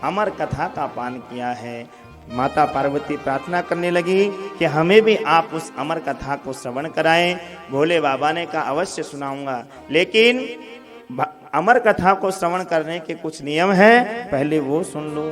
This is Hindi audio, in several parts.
अमर कथा का पान किया है। माता पार्वती प्रार्थना करने लगी कि हमें भी आप उस अमर कथा को श्रवण कराएं। भोले बाबा ने कहा अवश्य सुनाऊंगा, लेकिन अमर कथा को श्रवण करने के कुछ नियम हैं, पहले वो सुन लो।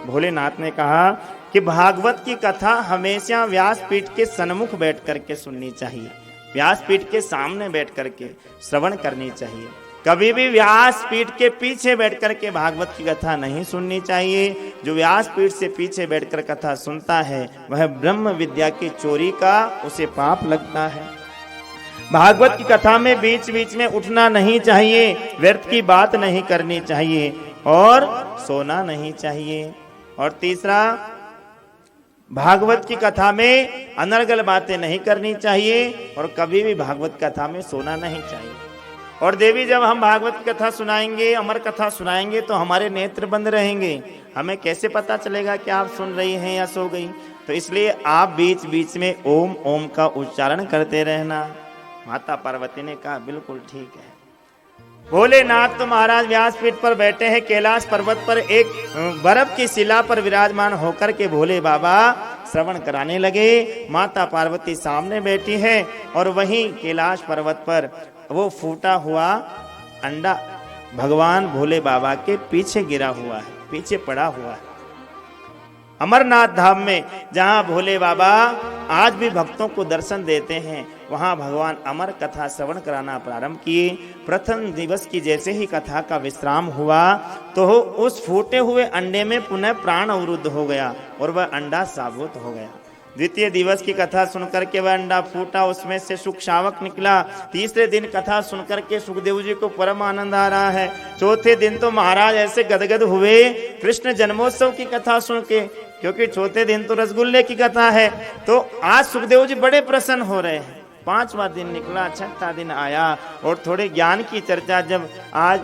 भोलेनाथ ने कहा कि भागवत की कथा हमेशा व्यासपीठ के सन्मुख बैठ करके सुननी चाहिए, व्यासपीठ के सामने बैठ करके श्रवण करनी चाहिए। कभी भी व्यासपीठ के पीछे बैठ करके भागवत की कथा नहीं सुननी चाहिए। जो व्यासपीठ से पीछे बैठकर कथा सुनता है वह ब्रह्म विद्या की चोरी का उसे पाप लगता है। भागवत की कथा में बीच बीच में उठना नहीं चाहिए, व्यर्थ की बात नहीं करनी चाहिए और सोना नहीं चाहिए। और तीसरा, भागवत की कथा में अनर्गल बातें नहीं करनी चाहिए और कभी भी भागवत कथा में सोना नहीं चाहिए। और देवी, जब हम भागवत की कथा सुनाएंगे, अमर कथा सुनाएंगे, तो हमारे नेत्र बंद रहेंगे, हमें कैसे पता चलेगा कि आप सुन रही हैं या सो गई। तो इसलिए आप बीच बीच में ओम ओम का उच्चारण करते रहना। माता पार्वती ने कहा बिल्कुल ठीक है। भोलेनाथ तो महाराज व्यासपीठ पर बैठे हैं, कैलाश पर्वत पर एक बर्फ की शिला पर विराजमान होकर के भोले बाबा श्रवण कराने लगे। माता पार्वती सामने बैठी है और वहीं कैलाश पर्वत पर वो फूटा हुआ अंडा भगवान भोले बाबा के पीछे गिरा हुआ है, पीछे पड़ा हुआ है। अमरनाथ धाम में जहां भोले बाबा आज भी भक्तों को दर्शन देते हैं, वहां भगवान अमर कथा श्रवण कराना प्रारंभ किए। प्रथम दिवस की जैसे ही कथा का विश्राम हुआ तो उस फूटे हुए अंडे में पुनः प्राण अवरुद्ध हो गया और वह अंडा साबुत हो गया। द्वितीय दिवस की कथा सुनकर के वह अंडा फूटा, उसमें से सुख शावक निकला। तीसरे दिन कथा सुनकर के सुखदेव जी को परम आनंद आ रहा है। चौथे दिन तो महाराज ऐसे गदगद हुए कृष्ण जन्मोत्सव की कथा सुन के, क्योंकि चौथे दिन तो रसगुल्ले की कथा है। तो आज सुखदेव जी बड़े प्रसन्न हो रहे हैं। पांचवा दिन निकला, छठा दिन आया और थोड़े ज्ञान की चर्चा जब आज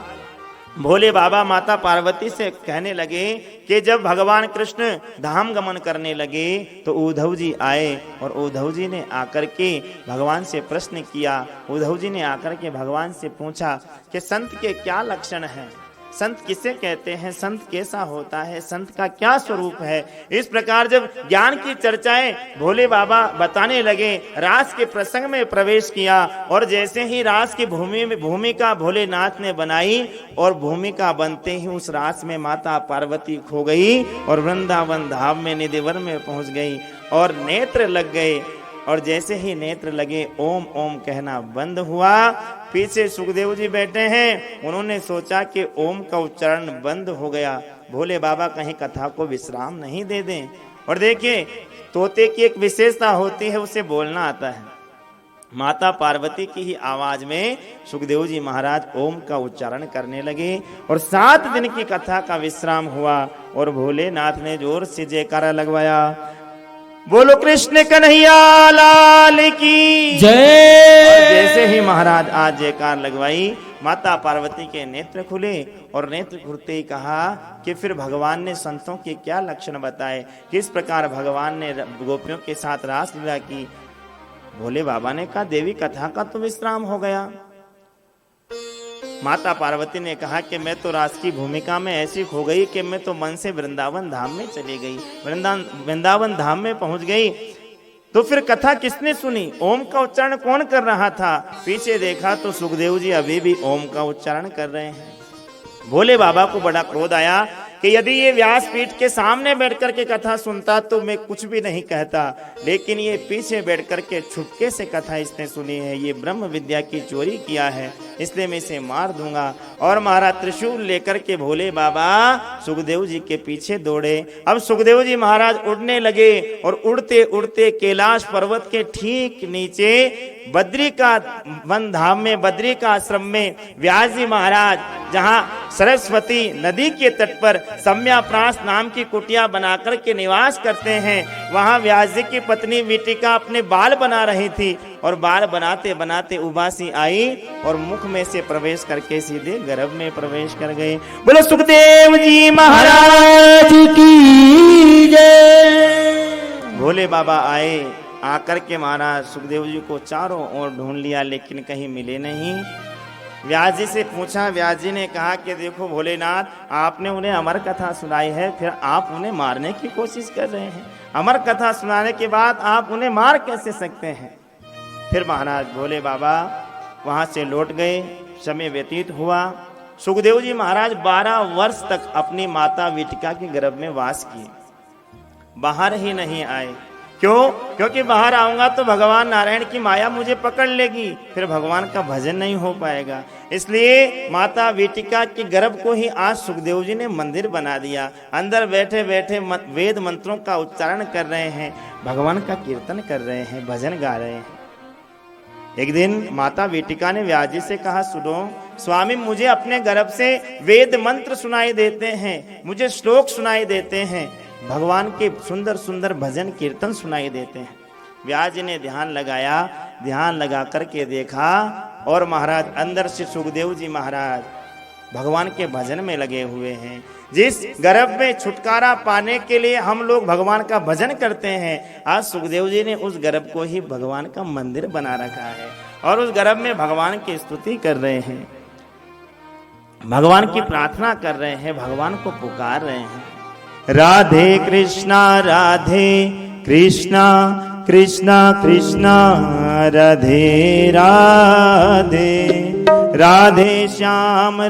भोले बाबा माता पार्वती से कहने लगे कि जब भगवान कृष्ण धाम गमन करने लगे तो उद्धव जी आए और उद्धव जी ने आकर के भगवान से प्रश्न किया। उद्धव जी ने आकर के भगवान से पूछा कि संत के क्या लक्षण हैं, संत किसे कहते हैं, संत कैसा होता है, संत का क्या स्वरूप है। इस प्रकार जब ज्ञान की चर्चाएं भोले बाबा बताने लगे, रास के प्रसंग में प्रवेश किया और जैसे ही रास की भूमिका भोलेनाथ ने बनाई और भूमिका बनते ही उस रास में माता पार्वती खो गई और वृंदावन धाम में निधिवर में पहुंच गई और नेत्र लग गए। और जैसे ही नेत्र लगे ओम ओम कहना बंद हुआ। पीछे सुखदेव जी बैठे हैं, उन्होंने सोचा कि ओम का उच्चारण बंद हो गया, भोले बाबा कहीं कथा को विश्राम नहीं दे दें। और देखिए, तोते की एक विशेषता होती है, उसे बोलना आता है। माता पार्वती की ही आवाज में सुखदेव जी महाराज ओम का उच्चारण करने लगे और 7 दिन की कथा का विश्राम हुआ और भोलेनाथ ने जोर से जयकारा लगवाया, बोलो कृष्ण कन्हैया लाल की जय। जैसे ही महाराज आज जयकार लगवाई, माता पार्वती के नेत्र खुले और नेत्र खुलते ही कहा कि फिर भगवान ने संतों के क्या लक्षण बताए, किस प्रकार भगवान ने गोपियों के साथ रास लीला की। भोले बाबा ने कहा देवी कथा का तो विश्राम हो गया। माता पार्वती ने कहा कि मैं तो रास की भूमिका में ऐसी खो गई कि मैं तो मन से वृंदावन धाम में चली गई, वृंदावन धाम में पहुंच गई। तो फिर कथा किसने सुनी, ओम का उच्चारण कौन कर रहा था। पीछे देखा तो सुखदेव जी अभी भी ओम का उच्चारण कर रहे हैं। भोले बाबा को बड़ा क्रोध आया कि यदि ये व्यासपीठ के सामने बैठकर के कथा सुनता तो मैं कुछ भी नहीं कहता, लेकिन ये पीछे बैठकर के छुपके से कथा इसने सुनी है, ये ब्रह्म विद्या की चोरी किया है, इसलिए मैं इसे मार दूंगा। और महाराज त्रिशूल लेकर के भोले बाबा सुखदेव जी के पीछे दौड़े। अब सुखदेव जी महाराज उड़ने लगे और उड़ते उड़ते कैलाश पर्वत के ठीक नीचे बद्री का वन धाम में, बद्री का आश्रम में व्यास जी महाराज जहां सरस्वती नदी के तट पर सम्याप्रास नाम की कुटिया बनाकर के निवास करते हैं, वहां व्यास जी की पत्नी विटिका अपने बाल बना रही थी और बाल बनाते बनाते उबासी आई और मुख में से प्रवेश करके सीधे गर्भ में प्रवेश कर गए। बोलो सुखदेव जी महाराज की जय। भोले बाबा आए, आकर के महाराज सुखदेव जी को चारों ओर ढूंढ लिया लेकिन कहीं मिले नहीं। व्यास जी से पूछा। व्यास जी ने कहा कि देखो भोलेनाथ, आपने उन्हें अमर कथा सुनाई है, फिर आप उन्हें मारने की कोशिश कर रहे हैं। अमर कथा सुनाने के बाद आप उन्हें मार कैसे सकते हैं? फिर महाराज भोले बाबा वहाँ से लौट गए। समय व्यतीत हुआ। सुखदेव जी महाराज 12 वर्ष तक अपनी माता विटिका के गर्भ में वास किए, बाहर ही नहीं आए। क्यों? क्योंकि बाहर आऊंगा तो भगवान नारायण की माया मुझे पकड़ लेगी, फिर भगवान का भजन नहीं हो पाएगा। इसलिए माता विटिका के गर्भ को ही आज सुखदेव जी ने मंदिर बना दिया। अंदर बैठे बैठे वेद मंत्रों का उच्चारण कर रहे हैं, भगवान का कीर्तन कर रहे हैं, भजन गा रहे हैं। एक दिन माता विटिका ने व्यास जी से कहा, सुनो स्वामी, मुझे अपने गर्भ से वेद मंत्र सुनाई देते हैं, मुझे श्लोक सुनाई देते हैं, भगवान के सुंदर सुंदर भजन कीर्तन सुनाई देते हैं। व्यास जी ने ध्यान लगाया, ध्यान लगा करके देखा और महाराज अंदर से सुखदेव जी महाराज भगवान के भजन में लगे हुए हैं। जिस गर्भ में छुटकारा पाने के लिए हम लोग भगवान का भजन करते हैं, आज सुखदेव जी ने उस गर्भ को ही भगवान का मंदिर बना रखा है और उस गर्भ में भगवान की स्तुति कर रहे हैं, भगवान की प्रार्थना कर रहे हैं, भगवान को पुकार रहे हैं। राधे कृष्णा कृष्णा कृष्णा राधे राधे, राधे श्याम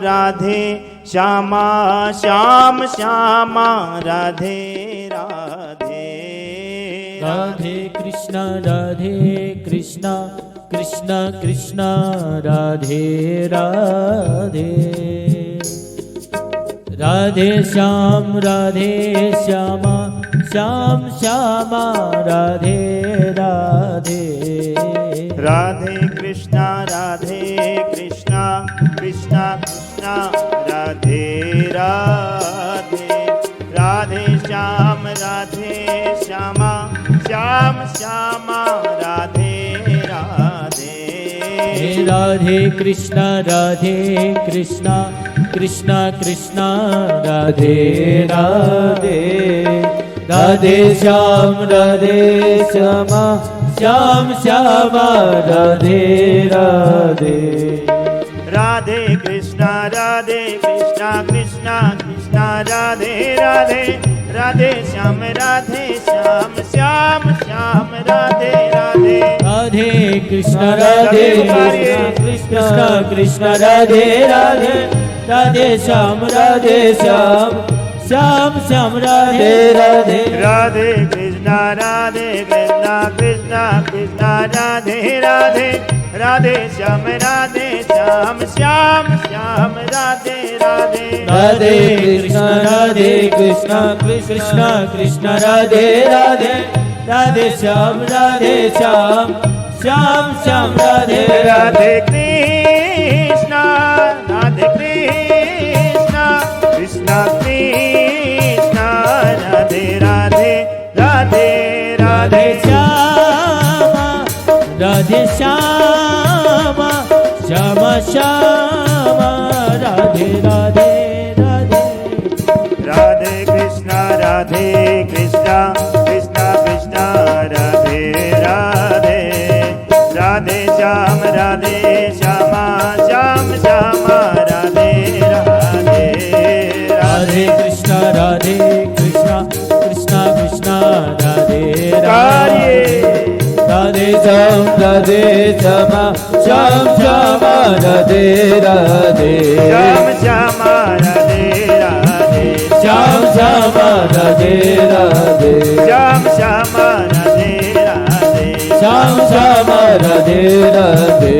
श्यामा श्याम श्यामा राधे राधे। राधे कृष्णा कृष्णा कृष्णा राधे राधे, राधे श्यामा श्याम श्यामा राधे राधे। राधे कृष्णा कृष्णा कृष्णा राधे राधे, राधे श्यामा श्याम श्यामा राधे राधे। राधे कृष्णा कृष्णा कृष्णा राधे राधे, राधे श्यामा श्याम श्यामा राधे राधे। राधे कृष्णा कृष्णा कृष्णा राधे राधे, राधे श्याम श्याम श्याम राधे राधे। राधे कृष्णा कृष्णा राधे राधे, राधे श्याम श्याम श्याम राधे राधे। राधे कृष्णा कृष्णा कृष्णा राधे राधे, राधे श्याम श्याम श्याम राधे राधे। राधे कृष्णा कृष्णा राधे राधे, राधे श्याम श्याम श्याम राधे राधे कृष्णा कृष्णा कृष्णा राधे राधे राधे राधे श्यामा श्यामा श्यामा राधे राधे राधे। राधे कृष्णा कृष्णा कृष्णा राधे राधे, राधे श्यामा श्याम श्यामा राधे राधे। राधे कृष्णा कृष्णा कृष्णा राधे राधे, राधे श्यामा श्याम श्यामा राधे राधे। श्याम श्यामा राधे राधे, श्याम श्यामा राधे राधे, श्याम श्यामा राधे राधे, श्याम श्यामा राधे राधे।